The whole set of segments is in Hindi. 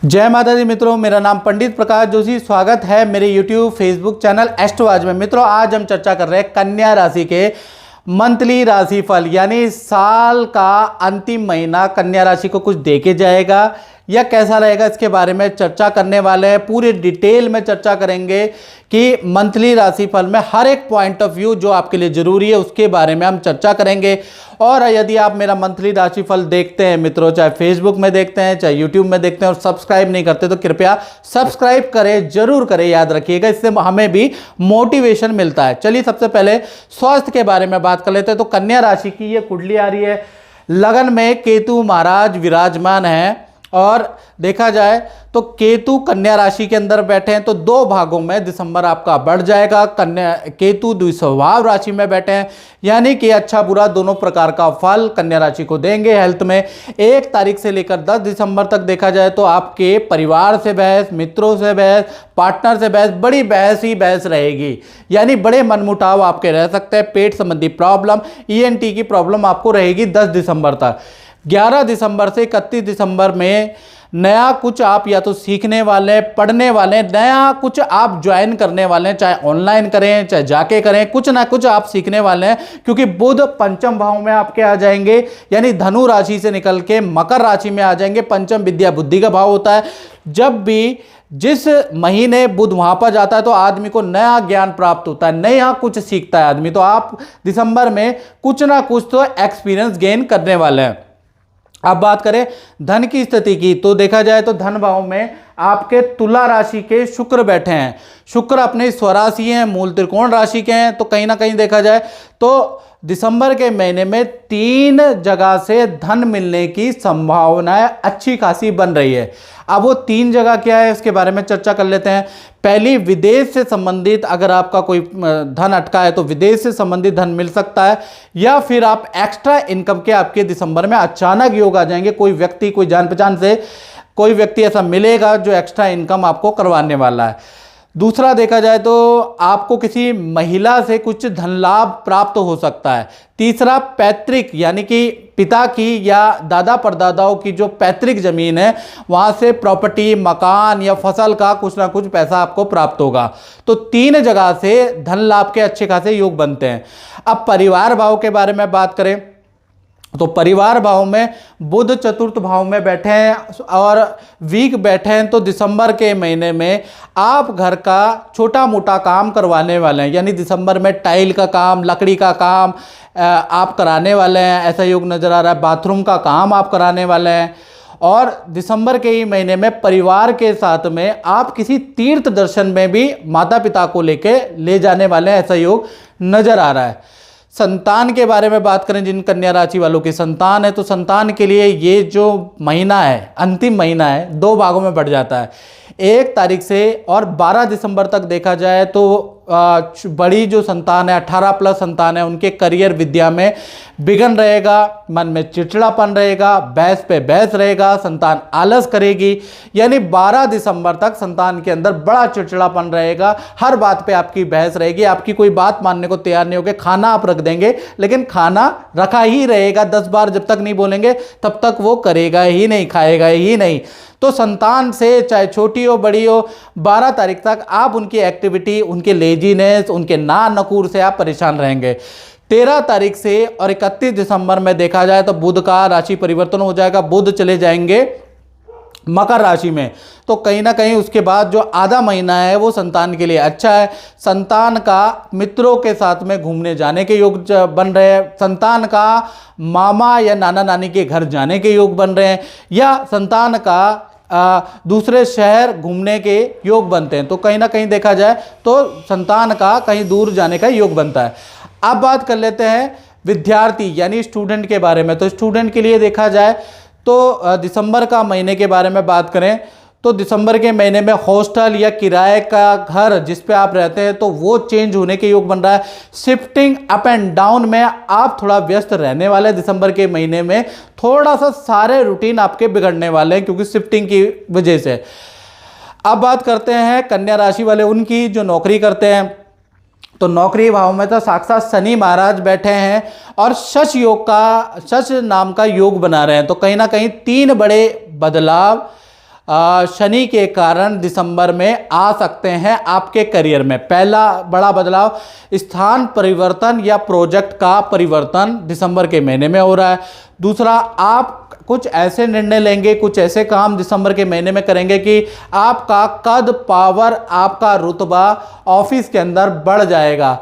जय माता दी मित्रों, मेरा नाम पंडित प्रकाश जोशी। स्वागत है मेरे YouTube फेसबुक चैनल एस्ट्रोवाज में। मित्रों, आज हम चर्चा कर रहे हैं कन्या राशि के मंथली राशिफल, यानी साल का अंतिम महीना कन्या राशि को कुछ देके जाएगा या कैसा रहेगा, इसके बारे में चर्चा करने वाले हैं। पूरी डिटेल में चर्चा करेंगे कि मंथली राशिफल में हर एक पॉइंट ऑफ व्यू जो आपके लिए जरूरी है उसके बारे में हम चर्चा करेंगे। और यदि आप मेरा मंथली राशिफल देखते हैं मित्रों, चाहे फेसबुक में देखते हैं चाहे यूट्यूब में देखते हैं और सब्सक्राइब नहीं करते तो कृपया सब्सक्राइब करें, जरूर करें, याद रखिएगा, इससे हमें भी मोटिवेशन मिलता है। चलिए सबसे पहले स्वास्थ्य के बारे में बात कर लेते हैं। तो कन्या राशि की ये कुंडली आ रही है, लगन में केतु महाराज विराजमान है और देखा जाए तो केतु कन्या राशि के अंदर बैठे हैं, तो दो भागों में दिसंबर आपका बढ़ जाएगा। कन्या केतु द्विस्वभाव राशि में बैठे हैं, यानी कि अच्छा बुरा दोनों प्रकार का फल कन्या राशि को देंगे। हेल्थ में 1 तारीख से लेकर 10 दिसंबर तक देखा जाए तो आपके परिवार से बहस, मित्रों से बहस, पार्टनर से बहस, बड़ी बहस ही बहस रहेगी, यानी बड़े मनमुटाव आपके रह सकते हैं। पेट संबंधी प्रॉब्लम, ENT की प्रॉब्लम आपको रहेगी 10 दिसंबर तक। 11 दिसंबर से 31 दिसंबर में नया कुछ आप या तो सीखने वाले, पढ़ने वाले, नया कुछ आप ज्वाइन करने वाले हैं, चाहे ऑनलाइन करें चाहे जाके करें, कुछ ना कुछ आप सीखने वाले हैं, क्योंकि बुध पंचम भाव में आपके आ जाएंगे, यानी धनु राशि से निकल के मकर राशि में आ जाएंगे। पंचम विद्या बुद्धि का भाव होता है। जब भी जिस महीने बुध वहां पर जाता है तो आदमी को नया ज्ञान प्राप्त होता है, नया कुछ सीखता है आदमी। तो आप दिसंबर में कुछ ना कुछ तो एक्सपीरियंस गेन करने वाले हैं। अब बात करें धन की स्थिति की, तो देखा जाए तो धन भाव में आपके तुला राशि के शुक्र बैठे हैं। शुक्र अपने स्वराशि हैं, मूल त्रिकोण राशि के हैं, तो कहीं ना कहीं देखा जाए तो दिसंबर के महीने में 3 जगह से धन मिलने की संभावनाएं अच्छी खासी बन रही है। अब वो 3 जगह क्या है इसके बारे में चर्चा कर लेते हैं। पहली, विदेश से संबंधित अगर आपका कोई धन अटका है तो विदेश से संबंधित धन मिल सकता है, या फिर आप एक्स्ट्रा इनकम के आपके दिसंबर में अचानक योग आ जाएंगे। कोई व्यक्ति, कोई जान पहचान से कोई व्यक्ति ऐसा मिलेगा जो एक्स्ट्रा इनकम आपको करवाने वाला है। दूसरा, देखा जाए तो आपको किसी महिला से कुछ धन लाभ प्राप्त हो सकता है। तीसरा, पैतृक यानी कि पिता की या दादा परदादाओं की जो पैतृक जमीन है वहां से प्रॉपर्टी, मकान या फसल का कुछ ना कुछ पैसा आपको प्राप्त होगा। तो 3 जगह से धन लाभ के अच्छे खासे योग बनते हैं। अब परिवार भाव के बारे में बात करें तो परिवार भाव में बुध चतुर्थ भाव में बैठे हैं और वीक बैठे हैं, तो दिसंबर के महीने में आप घर का छोटा मोटा काम करवाने वाले हैं, यानी दिसंबर में टाइल का काम, लकड़ी का काम आप कराने वाले हैं, ऐसा योग नजर आ रहा है। बाथरूम का काम आप कराने वाले हैं। और दिसंबर के ही महीने में परिवार के साथ में आप किसी तीर्थ दर्शन में भी माता पिता को लेके ले जाने वाले हैं, ऐसा योग नजर आ रहा है। संतान के बारे में बात करें, जिन कन्या राशि वालों की संतान है, तो संतान के लिए ये जो महीना है, अंतिम महीना है, 2 भागों में बढ़ जाता है। 1 तारीख से और 12 दिसंबर तक देखा जाए तो बड़ी जो संतान है, 18+ संतान है, उनके करियर विद्या में विघन रहेगा, मन में चिड़चिड़ापन रहेगा, बहस पे बहस रहेगा, संतान आलस करेगी, यानी 12 दिसंबर तक संतान के अंदर बड़ा चिड़चिड़ापन रहेगा। हर बात पे आपकी बहस रहेगी, आपकी कोई बात मानने को तैयार नहीं होगे। खाना आप रख देंगे लेकिन खाना रखा ही रहेगा, 10 बार जब तक नहीं बोलेंगे तब तक वो करेगा ही नहीं, खाएगा ही नहीं। तो संतान से चाहे छोटी हो बड़ी हो, 12 तारीख तक आप उनकी एक्टिविटी, उनके लेजीनेस, उनके ना नकूर से आप परेशान रहेंगे। 13 तारीख से और 31 दिसंबर में देखा जाए तो बुध का राशि परिवर्तन हो जाएगा, बुध चले जाएंगे मकर राशि में, तो कहीं ना कहीं उसके बाद जो आधा महीना है वो संतान के लिए अच्छा है। संतान का मित्रों के साथ में घूमने जाने के योग बन रहे हैं, संतान का मामा या नाना नानी के घर जाने के योग बन रहे हैं, या संतान का दूसरे शहर घूमने के योग बनते हैं। तो कहीं ना कहीं देखा जाए तो संतान का कहीं दूर जाने का योग बनता है। अब बात कर लेते हैं विद्यार्थी यानी स्टूडेंट के बारे में। तो स्टूडेंट के लिए देखा जाए तो दिसंबर का महीने के बारे में बात करें तो दिसंबर के महीने में हॉस्टल या किराए का घर जिस पे आप रहते हैं तो वो चेंज होने के योग बन रहा है। शिफ्टिंग अप एंड डाउन में आप थोड़ा व्यस्त रहने वाले हैं। दिसंबर के महीने में थोड़ा सा सारे रूटीन आपके बिगड़ने वाले हैं क्योंकि शिफ्टिंग की वजह से। अब बात करते हैं कन्या राशि वाले उनकी जो नौकरी करते हैं, तो नौकरी भाव में तो साक्षात शनि महाराज बैठे हैं और शश योग का, शश नाम का योग बना रहे हैं। तो कहीं ना कहीं 3 बड़े बदलाव शनि के कारण दिसंबर में आ सकते हैं आपके करियर में। पहला बड़ा बदलाव, स्थान परिवर्तन या प्रोजेक्ट का परिवर्तन दिसंबर के महीने में हो रहा है। दूसरा, आप कुछ ऐसे निर्णय लेंगे, कुछ ऐसे काम दिसंबर के महीने में करेंगे कि आपका कद, पावर, आपका रुतबा ऑफिस के अंदर बढ़ जाएगा।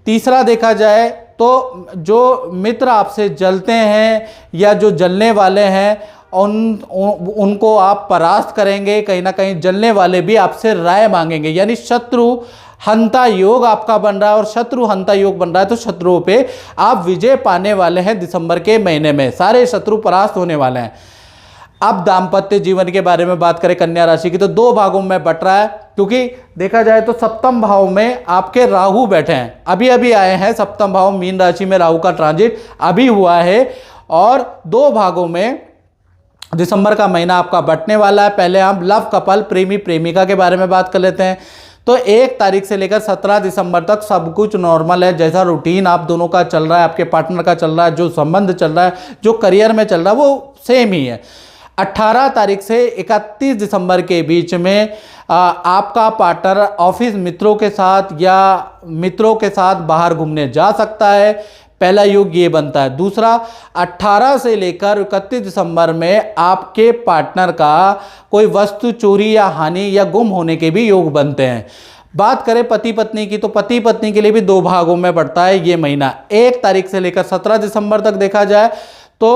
तीसरा, देखा जाए तो जो मित्र आपसे जलते हैं या जो जलने वाले हैं उनको आप परास्त करेंगे। कहीं ना कहीं जलने वाले भी आपसे राय मांगेंगे, यानी शत्रु हंता योग आपका बन रहा है। और शत्रु हंता योग बन रहा है तो शत्रुओं पे आप विजय पाने वाले हैं दिसंबर के महीने में, सारे शत्रु परास्त होने वाले हैं। अब दाम्पत्य जीवन के बारे में बात करें कन्या राशि की, तो दो भागों में बट रहा है, क्योंकि देखा जाए तो सप्तम भाव में आपके राहु बैठे हैं, अभी अभी आए हैं। सप्तम भाव मीन राशि में राहु का ट्रांजिट अभी हुआ है और दो भागों में दिसंबर का महीना आपका बंटने वाला है। पहले हम लव कपल, प्रेमी प्रेमिका के बारे में बात कर लेते हैं। तो 1 तारीख से लेकर 17 दिसंबर तक सब कुछ नॉर्मल है, जैसा रूटीन आप दोनों का चल रहा है, आपके पार्टनर का चल रहा है, जो संबंध चल रहा है, जो करियर में चल रहा है, वो सेम ही है। 18 तारीख से 31 दिसंबर के बीच में आपका पार्टनर ऑफिस मित्रों के साथ या मित्रों के साथ बाहर घूमने जा सकता है। पहला योग ये बनता है। दूसरा, 18 से लेकर 31 दिसंबर में आपके पार्टनर का कोई वस्तु चोरी या हानि या गुम होने के भी योग बनते हैं। बात करें पति पत्नी की, तो पति पत्नी के लिए भी दो भागों में बढ़ता है ये महीना। 1 तारीख से लेकर 17 दिसंबर तक देखा जाए तो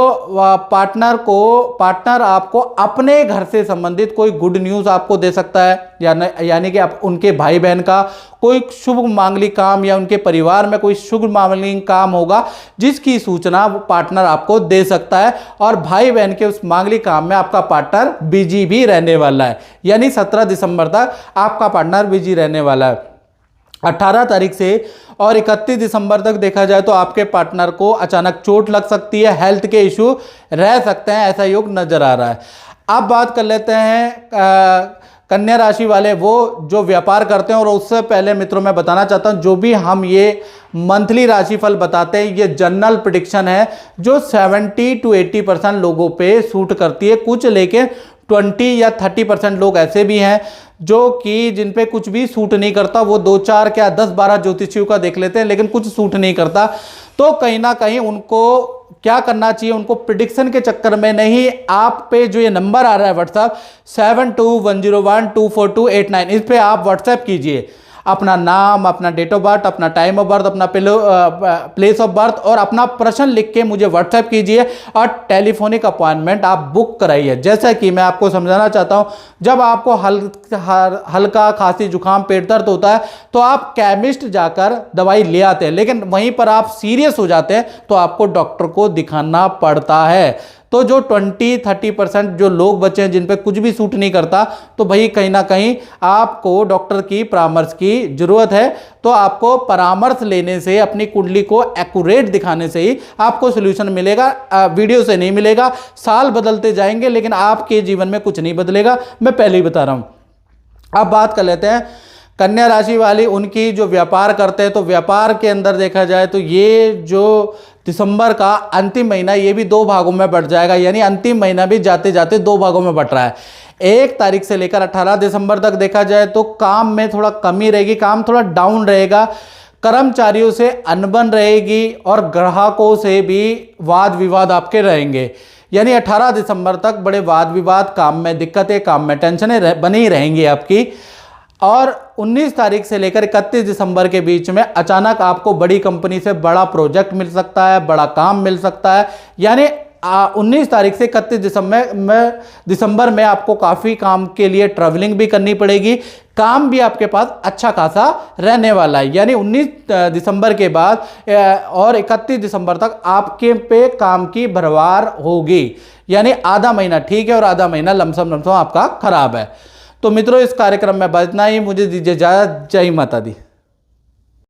पार्टनर आपको अपने घर से संबंधित कोई गुड न्यूज़ आपको दे सकता है, यानी कि आप उनके भाई बहन का कोई शुभ मांगलिक काम या उनके परिवार में कोई शुभ मांगलिक काम होगा जिसकी सूचना वो पार्टनर आपको दे सकता है। और भाई बहन के उस मांगलिक काम में आपका पार्टनर बिजी भी रहने वाला है, यानी 17 दिसंबर तक आपका पार्टनर बिजी रहने वाला है। 18 तारीख से और 31 दिसंबर तक देखा जाए तो आपके पार्टनर को अचानक चोट लग सकती है, हेल्थ के इशू रह सकते हैं, ऐसा योग नजर आ रहा है। अब बात कर लेते हैं कन्या राशि वाले, वो जो व्यापार करते हैं। और उससे पहले मित्रों मैं बताना चाहता हूं, जो भी हम ये मंथली राशिफल बताते हैं ये जनरल प्रेडिक्शन है जो 70 to 80% लोगों पे सूट करती है। कुछ लेकिन 20 या 30% लोग ऐसे भी हैं जो कि जिन पे कुछ भी सूट नहीं करता, वो 2-4 क्या 10-12 ज्योतिषियों का देख लेते हैं लेकिन कुछ सूट नहीं करता। तो कहीं ना कहीं उनको क्या करना चाहिए, उनको प्रिडिक्शन के चक्कर में नहीं, आप पे जो ये नंबर आ रहा है व्हाट्सएप 7210124289, इस पे आप व्हाट्सएप कीजिए अपना नाम, अपना डेट ऑफ बर्थ, अपना टाइम ऑफ बर्थ, अपना प्लेस ऑफ बर्थ और अपना प्रश्न लिख के मुझे व्हाट्सएप कीजिए और टेलीफोनिक अपॉइंटमेंट आप बुक कराइए। जैसा कि मैं आपको समझाना चाहता हूं, जब आपको हल्का खांसी जुकाम पेट दर्द होता है तो आप केमिस्ट जाकर दवाई ले आते हैं, लेकिन वहीं पर आप सीरियस हो जाते हैं तो आपको डॉक्टर को दिखाना पड़ता है। तो जो 20-30% जो लोग बचे हैं जिन पे कुछ भी सूट नहीं करता, तो भाई कहीं ना कहीं आपको डॉक्टर की परामर्श की जरूरत है। तो आपको परामर्श लेने से, अपनी कुंडली को एक्यूरेट दिखाने से ही आपको सोल्यूशन मिलेगा, वीडियो से नहीं मिलेगा। साल बदलते जाएंगे लेकिन आपके जीवन में कुछ नहीं बदलेगा, मैं पहले ही बता रहा हूं। अब बात कर लेते हैं कन्या राशि वाली, उनकी जो व्यापार करते हैं, तो व्यापार के अंदर देखा जाए तो ये जो दिसंबर का अंतिम महीना ये भी 2 भागों में बढ़ जाएगा, यानी अंतिम महीना भी जाते जाते 2 भागों में बढ़ रहा है। 1 तारीख से लेकर 18 दिसंबर तक देखा जाए तो काम में थोड़ा कमी रहेगी, काम थोड़ा डाउन रहेगा, कर्मचारियों से अनबन रहेगी और ग्राहकों से भी वाद विवाद आपके रहेंगे। यानी 18 दिसंबर तक बड़े वाद विवाद, काम में दिक्कतें, काम में टेंशनें बनी रहेंगी आपकी। और 19 तारीख से लेकर 31 दिसंबर के बीच में अचानक आपको बड़ी कंपनी से बड़ा प्रोजेक्ट मिल सकता है, बड़ा काम मिल सकता है। यानी 19 तारीख से 31 दिसंबर में आपको काफ़ी काम के लिए ट्रैवलिंग भी करनी पड़ेगी, काम भी आपके पास अच्छा खासा रहने वाला है। यानी 19 दिसंबर के बाद और 31 दिसंबर तक आपके पे काम की भरमार होगी, यानी आधा महीना ठीक है और आधा महीना लमसम आपका खराब है। तो मित्रों, इस कार्यक्रम में बस इतना ही, मुझे दीजिए इजाजत। जय माता दी।